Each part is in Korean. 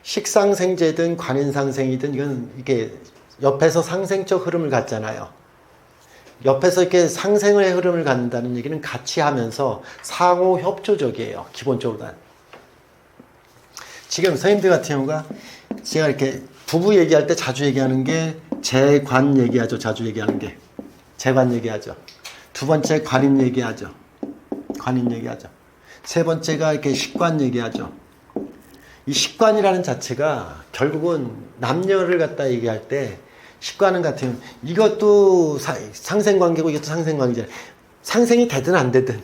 식상생제든 관인상생이든 이건 이게 옆에서 상생적 흐름을 갖잖아요. 옆에서 이렇게 상생의 흐름을 갖는다는 얘기는 같이 하면서 상호 협조적이에요. 기본적으로는. 지금 선생님들 같은 경우가 제가 이렇게 부부 얘기할 때 자주 얘기하는 게 재관 얘기하죠. 자주 얘기하는 게. 재관 얘기하죠. 두 번째 관인 얘기하죠. 관인 얘기하죠. 세 번째가 이렇게 식관 얘기하죠. 이 식관이라는 자체가 결국은 남녀를 갖다 얘기할 때 식관은 같은 이것도 상생관계고 이것도 상생관계잖아요. 상생이 되든 안 되든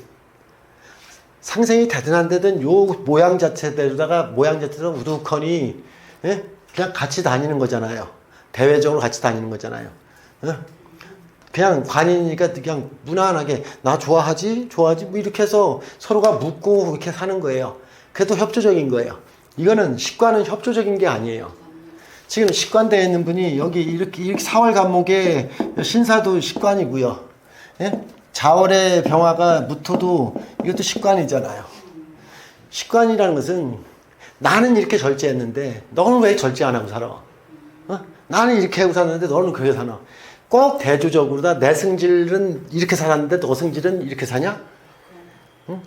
상생이 되든 안 되든 요 모양 자체대로다가 모양 자체로 우두커니 예? 그냥 같이 다니는 거잖아요. 대외적으로 같이 다니는 거잖아요. 예? 그냥 관이니까 그냥 무난하게 나 좋아하지 뭐 이렇게 해서 서로가 묻고 이렇게 사는 거예요. 그래도 협조적인 거예요. 이거는 식관은 협조적인 게 아니에요. 지금 식관되어 있는 분이 여기 이렇게 사월 간목에 신사도 식관이고요. 예? 자월의 병화가 무토도 이것도 식관이잖아요. 식관이라는 것은 나는 이렇게 절제했는데 너는 왜 절제 안 하고 살아? 어? 나는 이렇게 하고 사는데 너는 그렇게 사나? 꼭 대조적으로 내 성질은 이렇게 살았는데 너 성질은 이렇게 사냐? 응?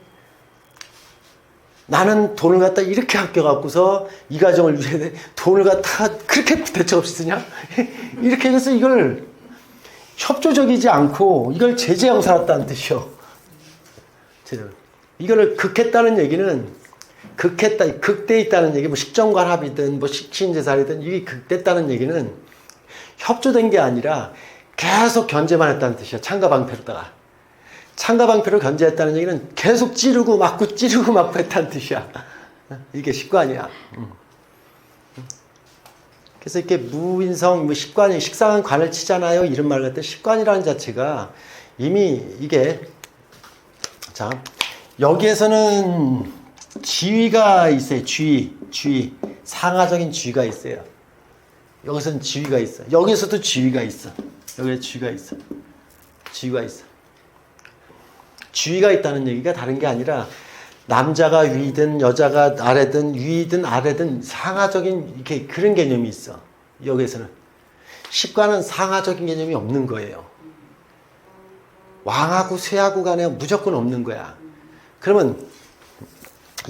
나는 돈을 갖다 이렇게 아껴갖고서 이 가정을 유지해야 돼. 돈을 갖다 그렇게 대책 없이 쓰냐? 이렇게 해서 이걸 협조적이지 않고 이걸 제재하고 살았다는 뜻이요. 이거를 극했다는 얘기는 극대에 있다는 얘기, 뭐 식정관합이든 뭐 식신제살이든 이게 극됐다는 얘기는 협조된 게 아니라 계속 견제만 했다는 뜻이야. 창가방패로다가. 창가방패로 견제했다는 얘기는 계속 찌르고 맞고 했다는 뜻이야. 이게 식관이야. 그래서 이렇게 무인성, 뭐 식관이, 식상은 관을 치잖아요. 이런 말 같은 식관이라는 자체가 이미 이게, 자, 여기에서는 지위가 있어요. 지위. 상하적인 지위가 있어요. 여기서는 지위가 있어. 여기서도 지위가 있어. 여기에 지위가 있어. 지위가 있어. 지위가 있다는 얘기가 다른 게 아니라 남자가 위든 여자가 아래든 위든 아래든 상하적인 이렇게 그런 개념이 있어. 여기에서는. 식관은 상하적인 개념이 없는 거예요. 왕하고 쇠하고 간에 무조건 없는 거야. 그러면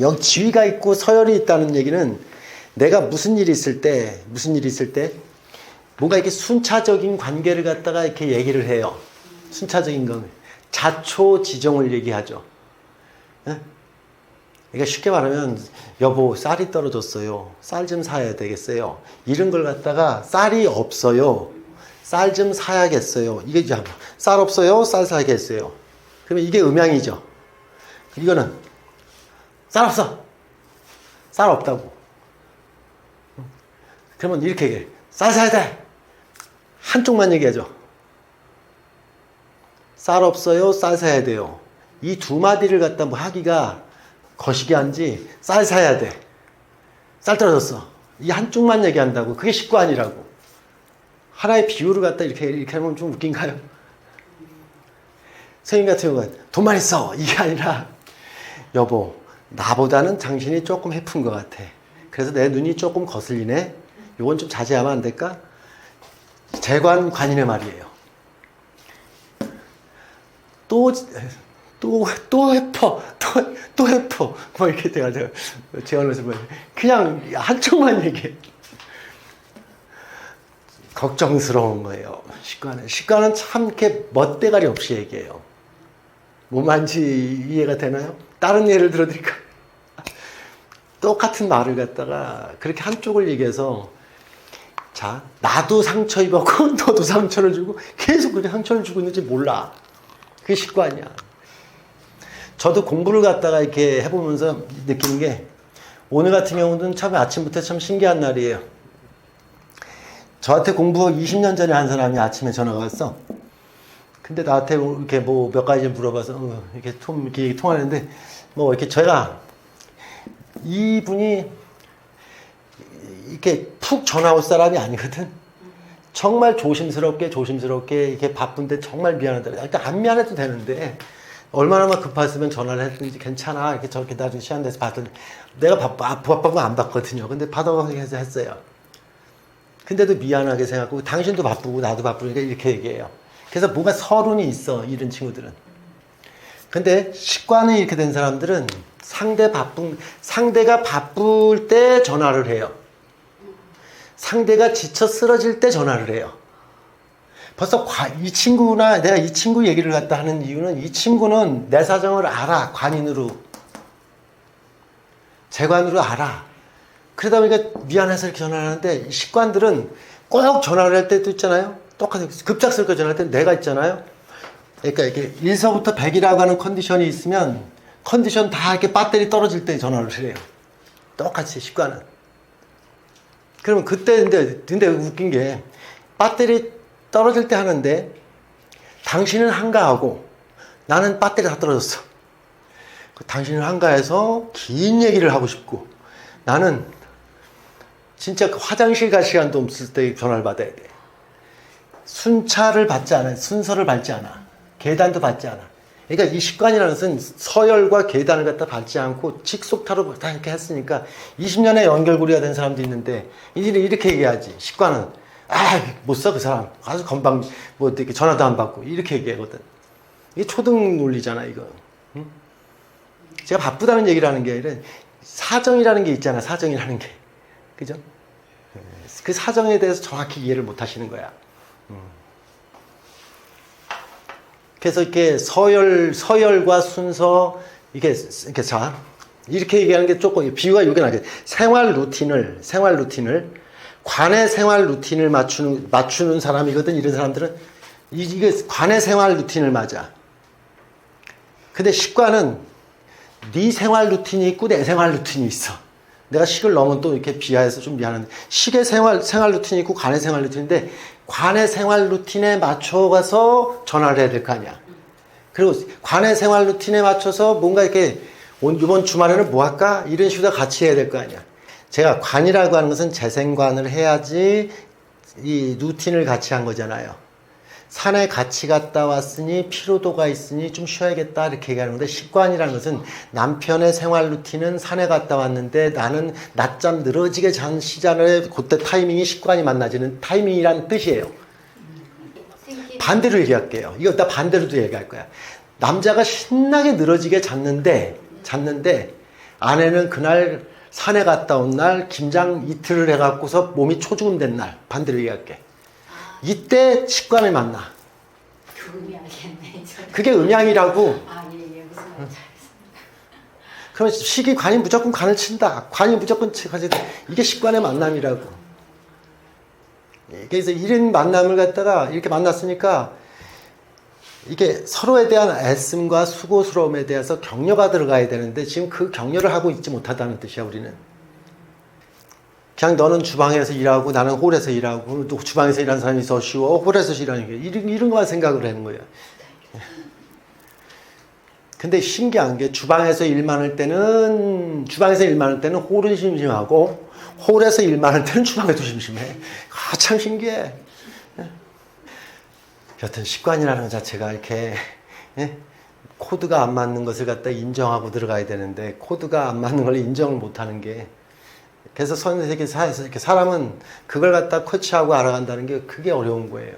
여기 지위가 있고 서열이 있다는 얘기는 내가 무슨 일이 있을 때 뭔가 이렇게 순차적인 관계를 갖다가 이렇게 얘기를 해요. 순차적인 건 자초지종을 얘기하죠. 예? 그러니까 쉽게 말하면 여보 쌀이 떨어졌어요. 쌀 좀 사야 되겠어요. 이런 걸 갖다가 쌀이 없어요. 쌀 좀 사야겠어요. 이게 쌀 없어요. 쌀 사야겠어요. 그러면 이게 음양이죠. 이거는 쌀 없어. 쌀 없다고. 그러면 이렇게 얘기해. 쌀 사야 돼. 한쪽만 얘기하죠. 쌀 없어요. 쌀 사야 돼요. 이 두 마디를 갖다 뭐 하기가 거시기한지 쌀 사야 돼. 쌀 떨어졌어. 이 한쪽만 얘기한다고. 그게 식관이라고. 하나의 비유를 갖다 이렇게 하면 좀 웃긴가요? 선생님 같은 경우는 돈만 있어. 이게 아니라 여보 나보다는 당신이 조금 해픈 것 같아. 그래서 내 눈이 조금 거슬리네. 요건 좀 자제하면 안 될까? 재관관인의 말이에요. 또 해퍼. 뭐 이렇게 돼가지고 재원에서 그냥 한쪽만 얘기해. 걱정스러운 거예요. 식관은 참 이렇게 멋대가리 없이 얘기해요. 뭐만지 이해가 되나요? 다른 예를 들어드릴까? 똑같은 말을 갖다가 그렇게 한쪽을 얘기해서 자, 나도 상처 입었고 너도 상처를 주고 계속 그렇게 상처를 주고 있는지 몰라. 그게 식관이야. 저도 공부를 갖다가 이렇게 해보면서 느끼는 게 오늘 같은 경우는 참 아침부터 참 신기한 날이에요. 저한테 공부 20년 전에 한 사람이 아침에 전화가 왔어. 근데 나한테 이렇게 뭐 몇 가지 물어봐서 이렇게 통화하는데 뭐 이렇게 제가 이분이 이렇게 푹 전화 올 사람이 아니거든. 정말 조심스럽게 이렇게 바쁜데 정말 미안하다. 일단 안 미안해도 되는데 얼마나 급했으면 전화를 했든지 괜찮아 이렇게 저렇게 나중에 시간 돼서 받을 내가 바쁘면 안 받거든요. 근데 받아서 했어요. 근데도 미안하게 생각하고 당신도 바쁘고 나도 바쁘니까 이렇게 얘기해요. 그래서 뭔가 서른이 있어 이런 친구들은. 근데 식관이 이렇게 된 사람들은 상대가 바쁠 때 전화를 해요. 상대가 지쳐 쓰러질 때 전화를 해요. 벌써 이 친구나 내가 이 친구 얘기를 갖다 하는 이유는 이 친구는 내 사정을 알아. 관인으로. 재관으로 알아. 그러다 보니까 미안해서 이렇게 전화를 하는데 식관들은 꼭 전화를 할 때도 있잖아요. 똑같이 급작스럽게 전화할 때 내가 있잖아요. 그러니까 이렇게 1서부터 100이라고 하는 컨디션이 있으면 컨디션 다 이렇게 배터리 떨어질 때 전화를 해요. 똑같이 식관은. 그러면 그때 근데 웃긴 게 배터리 떨어질 때 하는데 당신은 한가하고 나는 배터리 다 떨어졌어. 당신은 한가해서 긴 얘기를 하고 싶고 나는 진짜 화장실 갈 시간도 없을 때 전화를 받아야 돼. 순차를 받지 않아. 순서를 밟지 않아. 계단도 밟지 않아. 그러니까 이 식관이라는 것은 서열과 계단을 갖다 밟지 않고 직속타로 다 이렇게 했으니까 20년의 연결고리가 된 사람도 있는데 이렇게 얘기하지. 식관은 못 써 그 사람. 아주 건방 뭐 이렇게 전화도 안 받고 이렇게 얘기하거든. 이게 초등 논리잖아 이거. 응? 제가 바쁘다는 얘기를 하는 게 아니라 사정이라는 게 있잖아. 사정이라는 게. 그죠? 그 사정에 대해서 정확히 이해를 못 하시는 거야. 그래서 이렇게 서열과 순서, 이렇게 자, 이렇게 얘기하는 게 조금, 비유가 이게 나게 생활 루틴을, 관의 생활 루틴을 맞추는 사람이거든. 이런 사람들은. 이게 관의 생활 루틴을 맞아. 근데 식관은 네 생활 루틴이 있고 내 생활 루틴이 있어. 내가 식을 너무 또 이렇게 비하해서 좀 미안한데 식의 생활 루틴이 있고 관의 생활 루틴인데 관의 생활 루틴에 맞춰가서 전화를 해야 될 거 아니야. 그리고 관의 생활 루틴에 맞춰서 뭔가 이렇게 이번 주말에는 뭐 할까? 이런 식으로 같이 해야 될 거 아니야. 제가 관이라고 하는 것은 재생관을 해야지 이 루틴을 같이 한 거잖아요. 산에 같이 갔다 왔으니 피로도가 있으니 좀 쉬어야겠다 이렇게 얘기하는 건데 식관이라는 것은 남편의 생활 루틴은 산에 갔다 왔는데 나는 낮잠 늘어지게 잔 시간에 그때 타이밍이 식관이 만나지는 타이밍이란 뜻이에요. 반대로 얘기할게요. 이거 나 반대로도 얘기할 거야. 남자가 신나게 늘어지게 잤는데 아내는 그날 산에 갔다 온 날 김장 이틀을 해갖고서 몸이 초죽음 된 날 반대로 얘기할게. 이때 식관을 만나. 그게 음양이라고. 무슨 말인지 알겠습니다. 그럼 식이 관이 무조건 관을 친다. 관이 무조건 가지. 이게 식관의 만남이라고. 그래서 이런 만남을 갖다가 이렇게 만났으니까 이게 서로에 대한 애씀과 수고스러움에 대해서 격려가 들어가야 되는데 지금 그 격려를 하고 있지 못하다는 뜻이야 우리는. 그냥 너는 주방에서 일하고 나는 홀에서 일하고 또 주방에서 일하는 사람이 더 쉬워 홀에서 일하는 게 이런 것만 생각을 하는 거야. 근데 신기한 게 주방에서 일 많을 때는 홀은 심심하고 홀에서 일 많을 때는 주방에도 심심해. 참 신기해. 여튼 식관이라는 것 자체가 이렇게 코드가 안 맞는 것을 갖다 인정하고 들어가야 되는데 코드가 안 맞는 걸 인정을 못하는 게 그래서 선세계 사회에서 이렇게 사람은 그걸 갖다 코치하고 알아간다는 게 그게 어려운 거예요.